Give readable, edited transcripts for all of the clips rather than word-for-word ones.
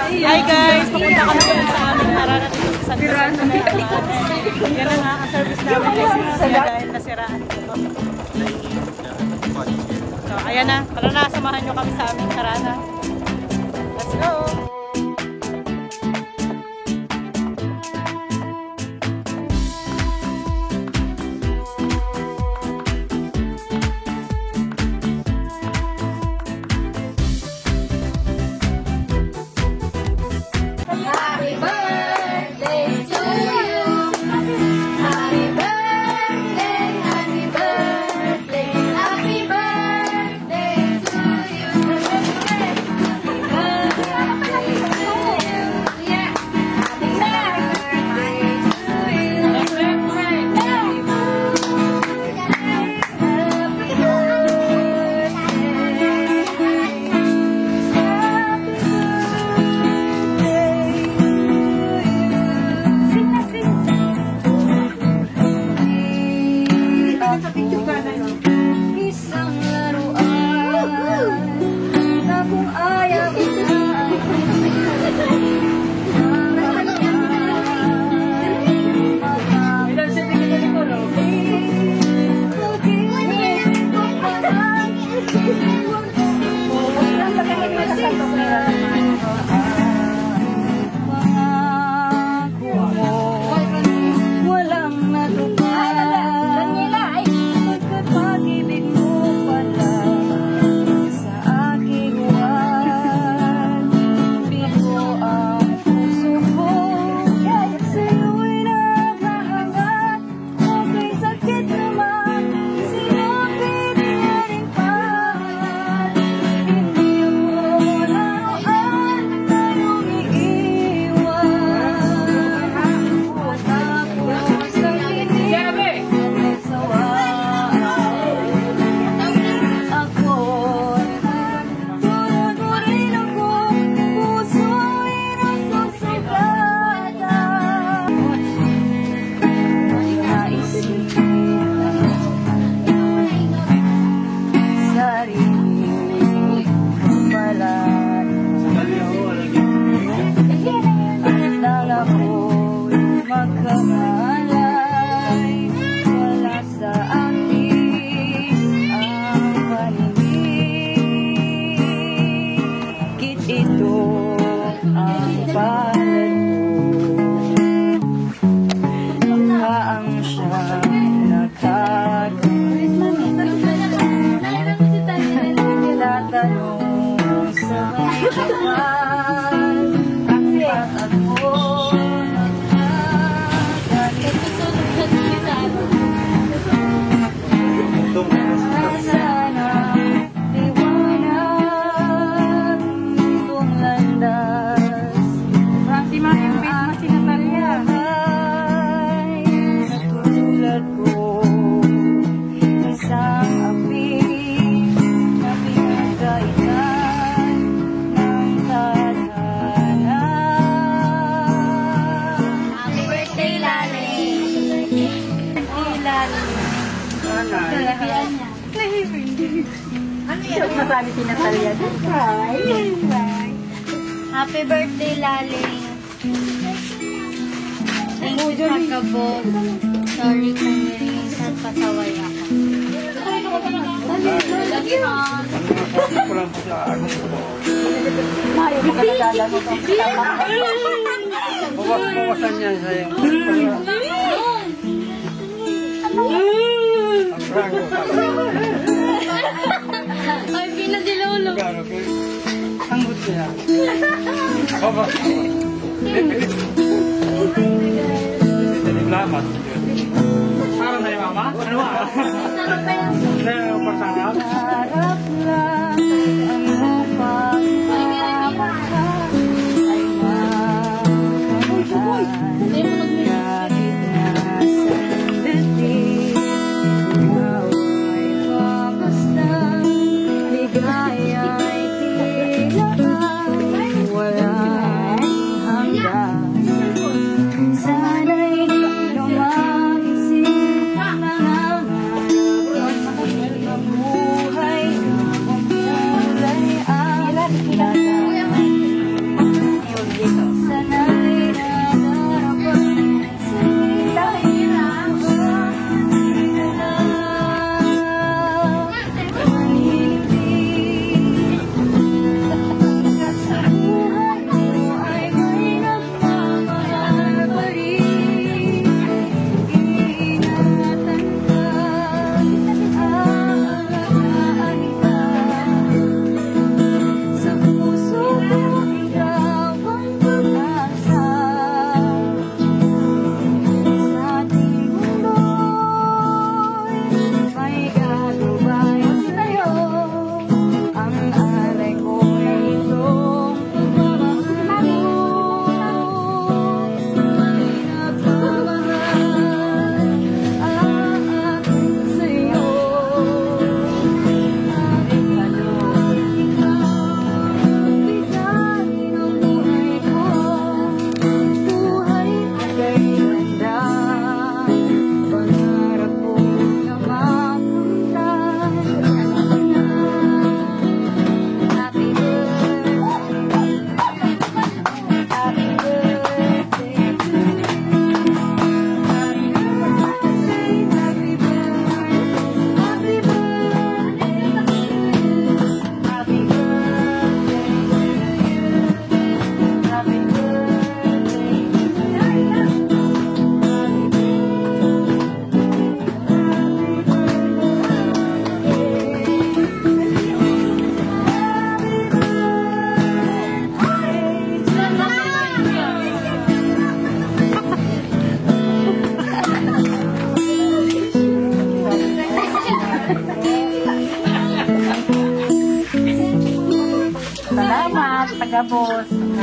Hi guys! Papunta kami ulit sa aming harana dito sa San Jose. Yan na nga ang service namin kasi siya dahil nasiraan ito. So ayan na, tara na, samahan nyo kami sa aming harana. Let's go! Masabi si Natalia. Happy birthday, Laling. Thank you sa kabog. Sorry kung minsan pasaway ako. Lagi ha. Mayo makakadala mo ito. Bawasan niya sa'yo. Ay, pinadilolo. Anggot niya. Baba. Salamat. Parang na ni Mama? Ano ba? Ano ba pasangap? Harap lang ang upang mapaka ay makamutan. Kahit na sandali, ikaw ay mapastang ligaya'y tila walang hanggan. Sana'y lumagising nangangarap ang buhay na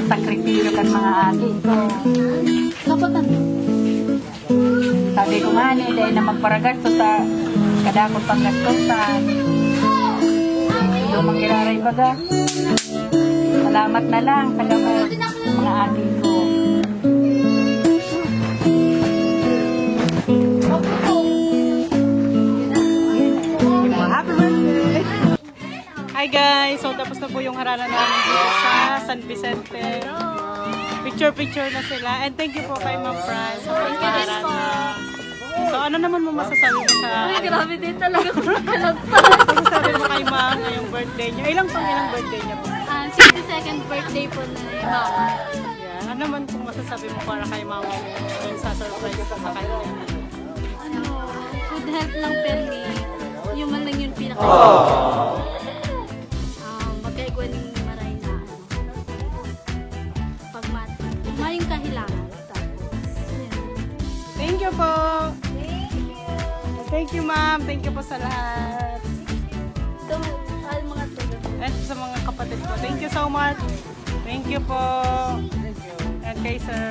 sakripisyo kan mga agi ko. Kapatan. Sabi ko nga ni, dahil na magparagasto sa kadakot panggastosan. Ito mangiraray baga. Salamat na lang sa gamot, mga agi ko. Hi guys! So tapos na po yung harana namin dito sa San Vicente. Picture-picture na sila. And thank you po kay Ma'am Fran sa pagpaharana. So ano naman mo masasabi mo sa... Ay, grabe din talaga. Masasabi mo kay Ma'am ngayong birthday niya. Ilang birthday niya po? 62nd birthday po na yung mama. Yeah. Ano naman kung masasabi mo para kay Mama mo yung sa-surprise ko sa kanya? Ano, good health lang Permi. Yung man lang yung pinaka. Magkaigwan yung maray na ano. Pagmat. Mayong kahilangan. Tapos, yun. Thank you po! Thank you Ma'am! Thank you po sa lahat! Ito, mga tulad. At sa mga kapatid ko. Thank you so much! Thank you po! And kay Sir.